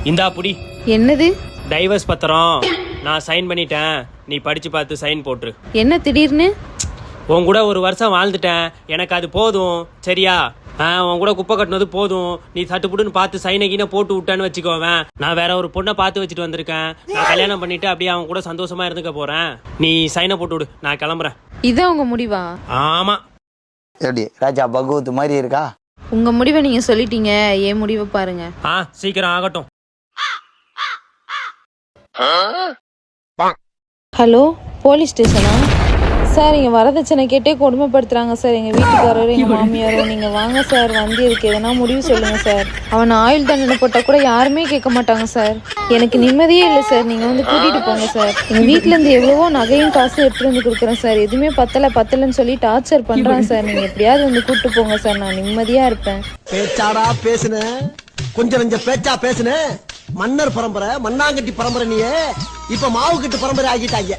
இந்தா புடி. என்னது? டைவர்ஸ் பத்திரம் நான் சைன் பண்ணிட்டேன். நீ படிச்சு பார்த்து சைன் போட்டுரு. என்ன திடீர்னு? உன் கூட ஒரு வருஷம் வாழ்ந்துட்டேன், எனக்கு அது போதும். சரியா? உன் கூட குப்பை கட்டினது போதும். நீ தட்டுப்புட்டுன்னு பார்த்து சைனை கீனை போட்டு விட்டான்னு வச்சுக்கோவேன். நான் வேற ஒரு பொண்ணை பார்த்து வச்சுட்டு வந்திருக்கேன். நான் கல்யாணம் பண்ணிட்டு அப்படியே அவன் கூட சந்தோஷமா இருந்துக்க போறேன். நீ சைனை போட்டு விடு, நான் கிளம்புறேன். இதான் உங்க முடிவா? ஆமா. எப்படி ராஜா பகவத் மாதிரி இருக்கா? உங்க முடிவை நீங்க சொல்லிட்டீங்க, என் முடிவை பாருங்க. சீக்கிரம் ஆகட்டும். Hello, police ஸ்டேஷனா? சார், இங்கே வரதட்சணை கேட்டே கொடுமைப்படுத்துறாங்க சார், எங்கள் வீட்டுக்காரரும் எங்கள் மாமியாரும். நீங்கள் வாங்க சார், வந்து இதுக்கு எதனா முடிவு சொல்லுங்கள் சார். அவன் ஆயுள் தண்டனை போட்டால் கூட யாருமே கேட்க மாட்டாங்க சார். எனக்கு நிம்மதியே இல்லை சார், நீங்கள் வந்து கூட்டிகிட்டு போங்க சார். எங்கள் வீட்டிலேருந்து எவ்வளவோ நகையும் காசு எடுத்துகிட்டு வந்து கொடுக்குறேன் சார், எதுவுமே பத்தலைன்னு சொல்லி டார்ச்சர் பண்ணுறான் சார். நீங்கள் எப்படியாவது வந்து கூப்பிட்டு போங்க சார், நான் நிம்மதியாக இருப்பேன். பேச்சாடா பேசுன, கொஞ்சம் பேச்சா பேசுன. மன்னர் பரம்பரை, மண்ணாங்கட்டி பரம்பரை, நீ இப்ப மாவு கட்டு பரம்பரை ஆகிட்டாங்க.